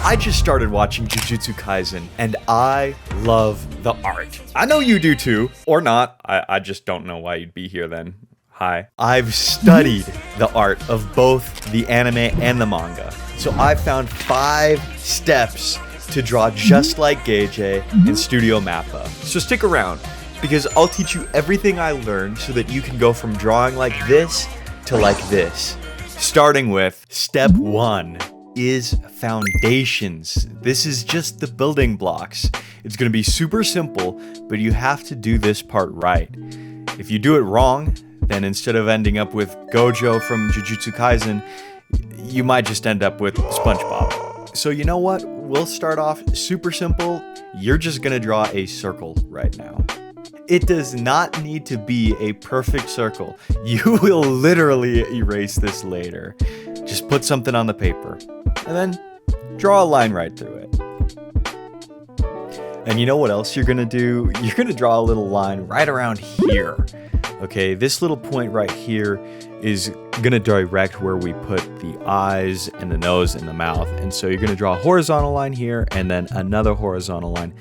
I just started watching Jujutsu Kaisen, and I love the art. I know you do too, or not. I just don't know why you'd be here then. Hi. I've studied the art of both the anime and the manga. So I found 5 steps to draw just like Geije in Studio Mappa. So stick around, because I'll teach you everything I learned so that you can go from drawing like this to like this. Starting with step 1 is foundations. This is just the building blocks. It's gonna be super simple, but you have to do this part right. If you do it wrong, then instead of ending up with Gojo from Jujutsu Kaisen, you might just end up with SpongeBob. So you know what? We'll start off super simple. You're just gonna draw a circle right now. It does not need to be a perfect circle. You will literally erase this later. Just put something on the paper and then draw a line right through it. And you know what else you're gonna do? You're gonna draw a little line right around here. Okay, this little point right here is gonna direct where we put the eyes and the nose and the mouth. And so you're gonna draw a horizontal line here and then another horizontal line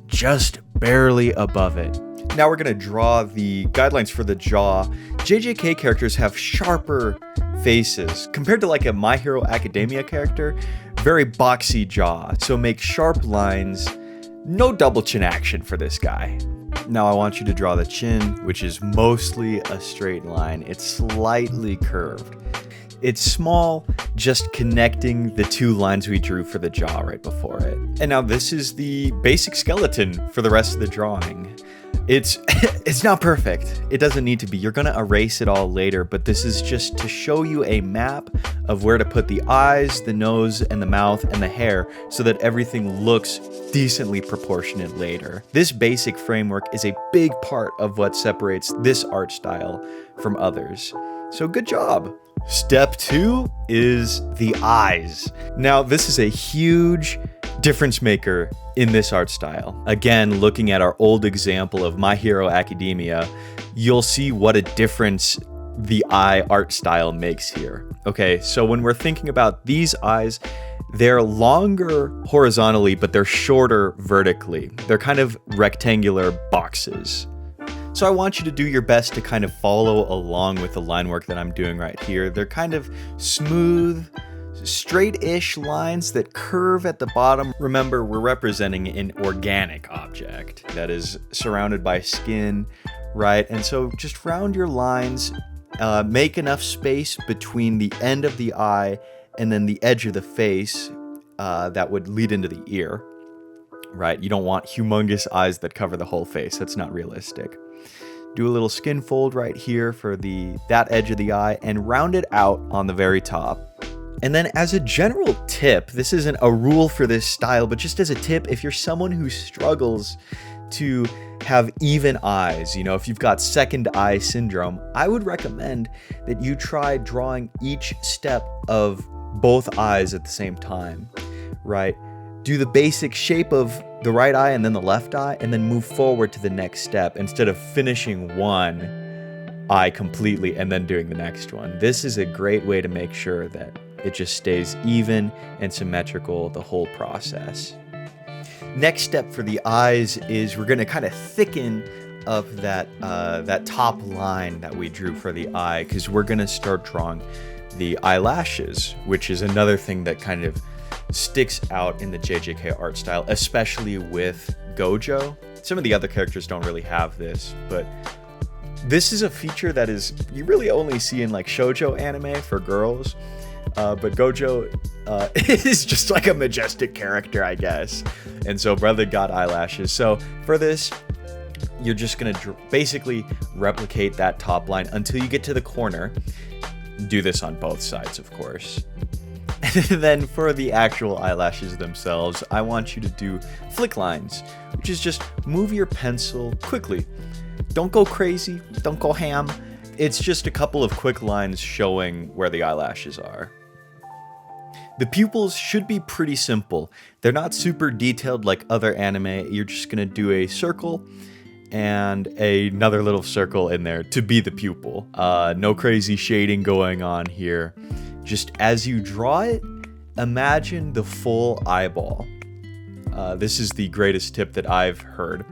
just barely above it. Now we're gonna draw the guidelines for the jaw. JJK characters have sharper faces compared to like a My Hero Academia character. Very boxy jaw, so make sharp lines. No double chin action for this guy. Now I want you to draw the chin, which is mostly a straight line. It's slightly curved. It's small, just connecting the 2 lines we drew for the jaw right before it. And now this is the basic skeleton for the rest of the drawing. It's not perfect. It doesn't need to be. You're gonna erase it all later, but this is just to show you a map of where to put the eyes, the nose, and the mouth, and the hair so that everything looks decently proportionate later. This basic framework is a big part of what separates this art style from others. So good job. Step 2 is the eyes. Now, this is a huge difference maker in this art style. Again, looking at our old example of My Hero Academia, you'll see what a difference the eye art style makes here. Okay, so when we're thinking about these eyes, they're longer horizontally, but they're shorter vertically. They're kind of rectangular boxes. So I want you to do your best to kind of follow along with the line work that I'm doing right here. They're kind of smooth, straight-ish lines that curve at the bottom. Remember, we're representing an organic object that is surrounded by skin, right? And so just round your lines, make enough space between the end of the eye and then the edge of the face that would lead into the ear, right? You don't want humongous eyes that cover the whole face. That's not realistic. Do a little skin fold right here for that edge of the eye and round it out on the very top. And then as a general tip, this isn't a rule for this style, but just as a tip, if you're someone who struggles to have even eyes, you know, if you've got second eye syndrome, I would recommend that you try drawing each step of both eyes at the same time, right? Do the basic shape of the right eye and then the left eye, and then move forward to the next step instead of finishing one eye completely and then doing the next one. This is a great way to make sure that it just stays even and symmetrical the whole process. Next step for the eyes is we're gonna kind of thicken up that top line that we drew for the eye, because we're gonna start drawing the eyelashes, which is another thing that kind of sticks out in the JJK art style, especially with Gojo. Some of the other characters don't really have this, but this is a feature that you really only see in like shoujo anime for girls. But Gojo is just like a majestic character, I guess. And so brother got eyelashes. So for this, you're just gonna basically replicate that top line until you get to the corner. Do this on both sides, of course. And then for the actual eyelashes themselves, I want you to do flick lines, which is just move your pencil quickly. Don't go crazy, don't go ham. It's just a couple of quick lines showing where the eyelashes are. The pupils should be pretty simple. They're not super detailed like other anime. You're just gonna do a circle and another little circle in there to be the pupil. No crazy shading going on here. Just as you draw it, imagine the full eyeball. This is the greatest tip that I've heard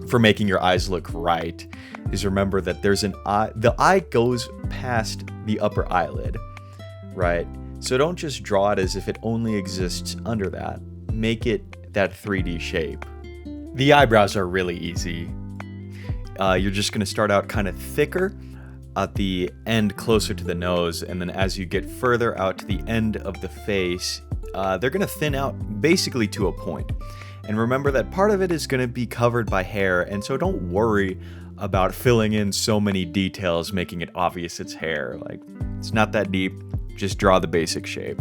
for making your eyes look right, is remember that there's an eye, the eye goes past the upper eyelid, right? So don't just draw it as if it only exists under that. Make it that 3D shape. The eyebrows are really easy. You're just gonna start out kind of thicker at the end closer to the nose, and then as you get further out to the end of the face, they're gonna thin out basically to a point. And remember that part of it is gonna be covered by hair, and so don't worry about filling in so many details, making it obvious it's hair. Like, it's not that deep, just draw the basic shape.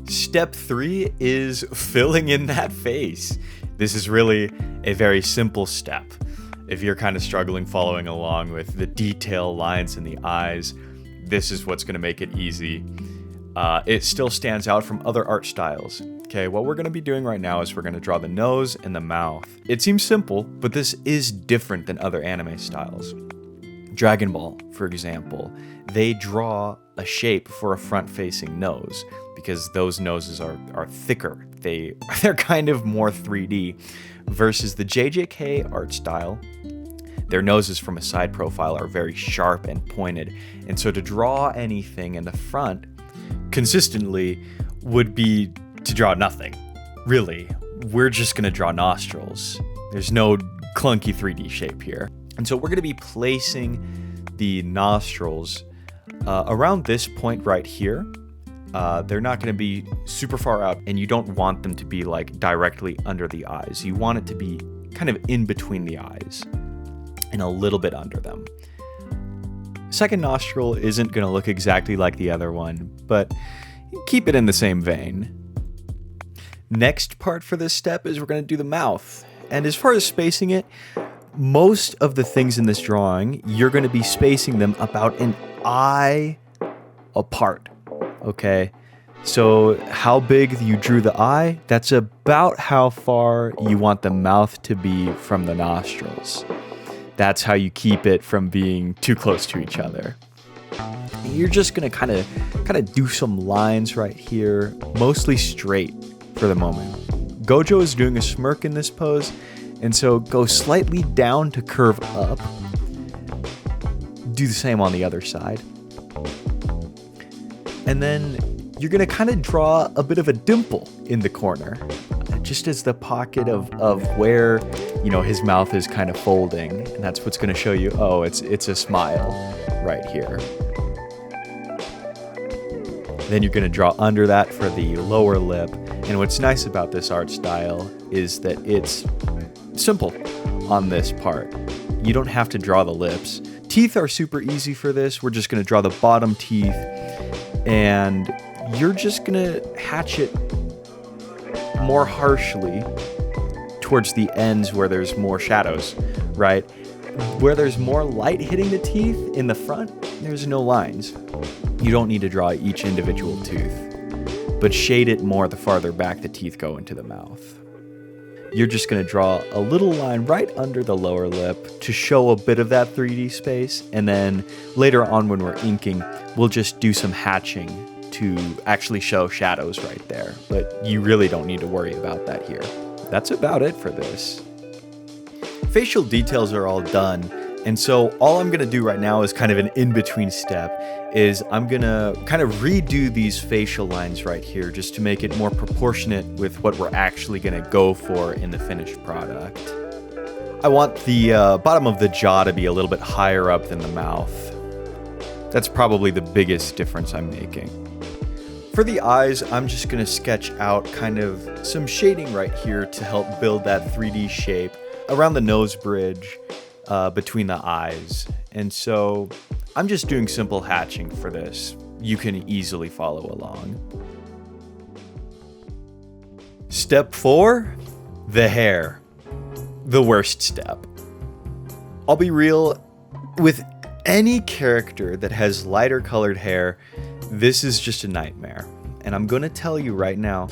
Step 3 is filling in that face. This is really a very simple step. If you're kind of struggling following along with the detail lines in the eyes, this is what's gonna make it easy. It still stands out from other art styles. Okay, what we're gonna be doing right now is we're gonna draw the nose and the mouth. It seems simple, but this is different than other anime styles. Dragon Ball, for example, they draw a shape for a front-facing nose because those noses are thicker. They're kind of more 3D, versus the JJK art style. Their noses from a side profile are very sharp and pointed, and so to draw anything in the front consistently would be to draw nothing. Really, we're just gonna draw nostrils. There's no clunky 3D shape here. And so we're gonna be placing the nostrils around this point right here. They're not gonna be super far out, and you don't want them to be like directly under the eyes. You want it to be kind of in between the eyes and a little bit under them. Second nostril isn't gonna look exactly like the other one, but keep it in the same vein. Next part for this step is we're gonna do the mouth. And as far as spacing it, most of the things in this drawing, you're gonna be spacing them about an eye apart, okay? So how big you drew the eye, that's about how far you want the mouth to be from the nostrils. That's how you keep it from being too close to each other. You're just gonna kind of do some lines right here, mostly straight for the moment. Gojo is doing a smirk in this pose, and so go slightly down to curve up. Do the same on the other side. And then you're gonna kind of draw a bit of a dimple in the corner, just as the pocket of where, you know, his mouth is kind of folding, and that's what's gonna show you, oh, it's a smile right here. Then you're gonna draw under that for the lower lip. And what's nice about this art style is that it's simple on this part. You don't have to draw the lips. Teeth are super easy for this. We're just gonna draw the bottom teeth, and you're just gonna hatch it more harshly towards the ends where there's more shadows, right? Where there's more light hitting the teeth in the front, there's no lines. You don't need to draw each individual tooth, but shade it more the farther back the teeth go into the mouth. You're just gonna draw a little line right under the lower lip to show a bit of that 3D space, and then later on when we're inking, we'll just do some hatching to actually show shadows right there, but you really don't need to worry about that here. That's about it for this. Facial details are all done, and so all I'm gonna do right now is kind of an in-between step, is I'm gonna kind of redo these facial lines right here just to make it more proportionate with what we're actually gonna go for in the finished product. I want the bottom of the jaw to be a little bit higher up than the mouth. That's probably the biggest difference I'm making. For the eyes, I'm just gonna sketch out kind of some shading right here to help build that 3D shape around the nose bridge between the eyes. And so I'm just doing simple hatching for this. You can easily follow along. Step 4, the hair. The worst step. I'll be real, with any character that has lighter colored hair, this is just a nightmare. And I'm gonna tell you right now,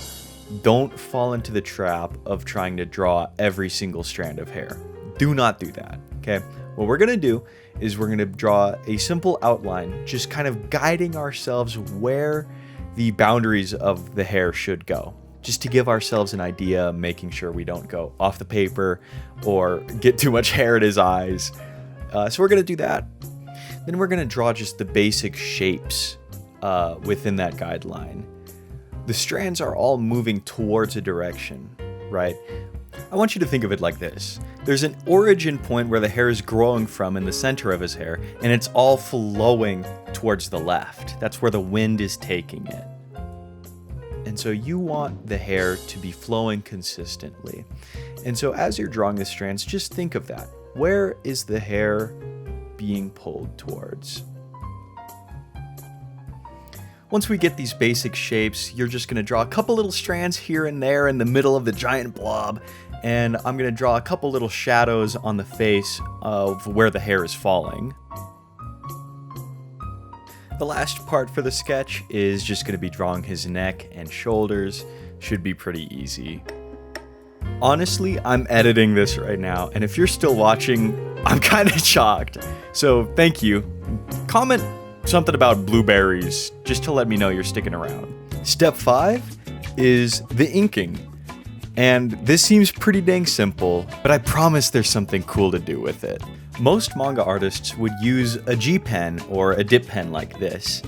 don't fall into the trap of trying to draw every single strand of hair. Do not do that, okay? What we're gonna do is we're gonna draw a simple outline, just kind of guiding ourselves where the boundaries of the hair should go, just to give ourselves an idea, making sure we don't go off the paper or get too much hair at his eyes. So we're going to do that. Then we're going to draw just the basic shapes within that guideline. The strands are all moving towards a direction, right? I want you to think of it like this. There's an origin point where the hair is growing from in the center of his hair, and it's all flowing towards the left. That's where the wind is taking it. And so you want the hair to be flowing consistently. And so as you're drawing the strands, just think of that. Where is the hair being pulled towards? Once we get these basic shapes, you're just going to draw a couple little strands here and there in the middle of the giant blob. And I'm going to draw a couple little shadows on the face of where the hair is falling. The last part for the sketch is just going to be drawing his neck and shoulders. Should be pretty easy. Honestly, I'm editing this right now, and if you're still watching, I'm kind of shocked. So thank you. Comment something about blueberries just to let me know you're sticking around. Step 5 is the inking. And this seems pretty dang simple, but I promise there's something cool to do with it. Most manga artists would use a G pen or a dip pen like this,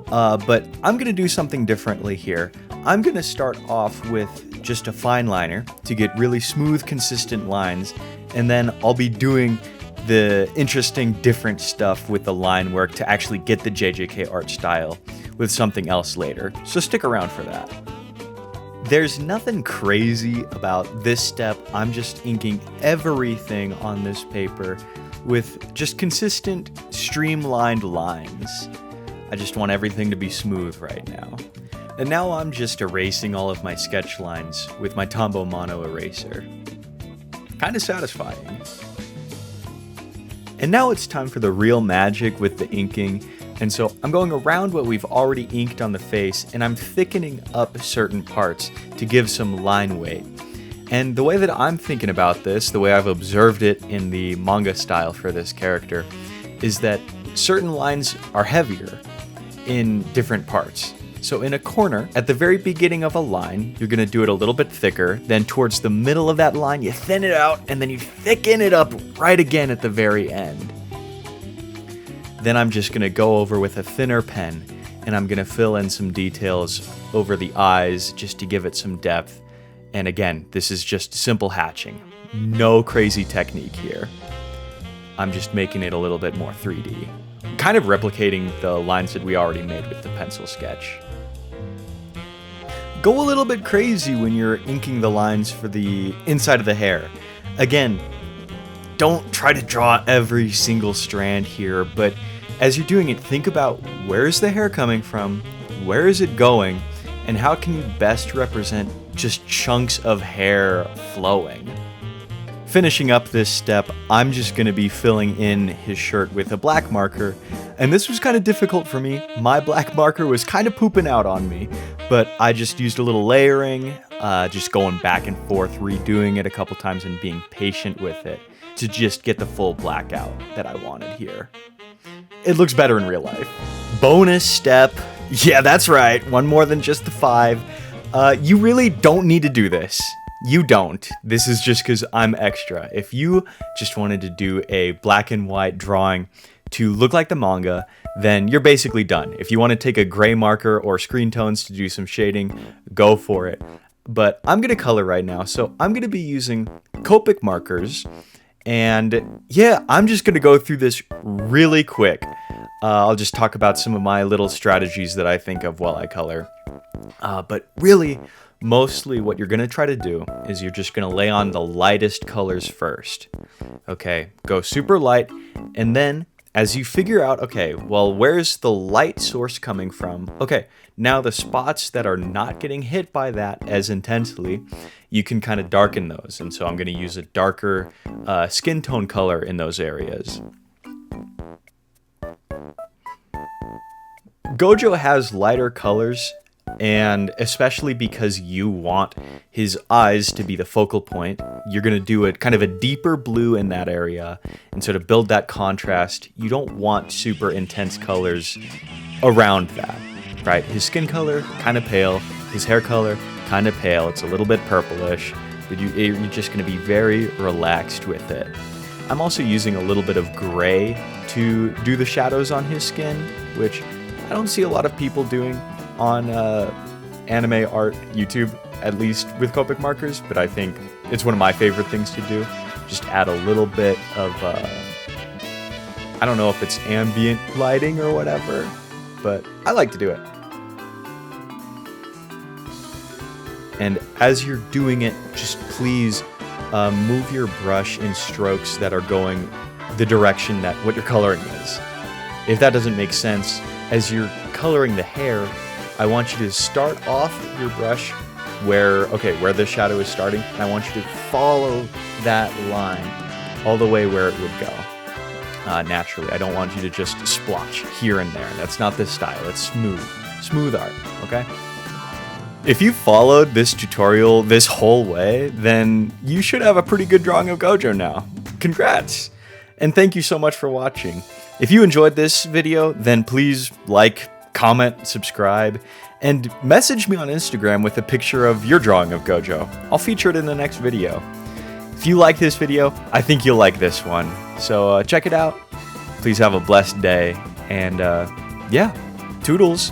but I'm going to do something differently here. I'm going to start off with just a fine liner to get really smooth, consistent lines, and then I'll be doing the interesting, different stuff with the line work to actually get the JJK art style with something else later. So stick around for that. There's nothing crazy about this step. I'm just inking everything on this paper with just consistent, streamlined lines. I just want everything to be smooth right now. And now I'm just erasing all of my sketch lines with my Tombow Mono eraser. Kind of satisfying. And now it's time for the real magic with the inking. And so I'm going around what we've already inked on the face, and I'm thickening up certain parts to give some line weight. And the way that I'm thinking about this, the way I've observed it in the manga style for this character, is that certain lines are heavier in different parts. So in a corner, at the very beginning of a line, you're going to do it a little bit thicker. Then towards the middle of that line, you thin it out, and then you thicken it up right again at the very end. Then I'm just going to go over with a thinner pen, and I'm going to fill in some details over the eyes just to give it some depth. And again, this is just simple hatching. No crazy technique here. I'm just making it a little bit more 3D. Kind of replicating the lines that we already made with the pencil sketch. Go a little bit crazy when you're inking the lines for the inside of the hair. Again, don't try to draw every single strand here, but as you're doing it, think about where is the hair coming from, where is it going, and how can you best represent just chunks of hair flowing. Finishing up this step, I'm just going to be filling in his shirt with a black marker, and this was kind of difficult for me. My black marker was kind of pooping out on me, but I just used a little layering, just going back and forth, redoing it a couple times and being patient with it to just get the full blackout that I wanted here. It looks better in real life. Bonus step. Yeah, that's right. One more than just the 5. You really don't need to do this. You don't. This is just because I'm extra. If you just wanted to do a black and white drawing to look like the manga, then you're basically done. If you want to take a gray marker or screen tones to do some shading, go for it. But I'm going to color right now, so I'm going to be using copic markers. And yeah, I'm just going to go through this really quick. I'll just talk about some of my little strategies that I think of while I color. But really, mostly what you're going to try to do is you're just going to lay on the lightest colors first. Okay, go super light, and then as you figure out, okay, well, where's the light source coming from? Okay, now the spots that are not getting hit by that as intensely, you can kind of darken those. And so I'm going to use a darker skin tone color in those areas. Gojo has lighter colors, and especially because you want his eyes to be the focal point, you're going to do it kind of a deeper blue in that area. And so to build that contrast, you don't want super intense colors around that. right? His skin color, kind of pale. His hair color, kind of pale. It's a little bit purplish, but you're just going to be very relaxed with it. I'm also using a little bit of gray to do the shadows on his skin, which I don't see a lot of people doing on anime art YouTube, at least with Copic markers, but I think it's one of my favorite things to do. Just add a little bit of, I don't know if it's ambient lighting or whatever, but I like to do it. And as you're doing it, just please move your brush in strokes that are going the direction that what your coloring is. If that doesn't make sense, as you're coloring the hair, I want you to start off your brush where the shadow is starting, and I want you to follow that line all the way where it would go naturally. I don't want you to just splotch here and there. That's not this style. It's smooth art, okay? If you followed this tutorial this whole way, then you should have a pretty good drawing of Gojo now. Congrats! And thank you so much for watching. If you enjoyed this video, then please like, comment, subscribe, and message me on Instagram with a picture of your drawing of Gojo. I'll feature it in the next video. If you like this video, I think you'll like this one. So check it out. Please have a blessed day, and yeah, Toodles!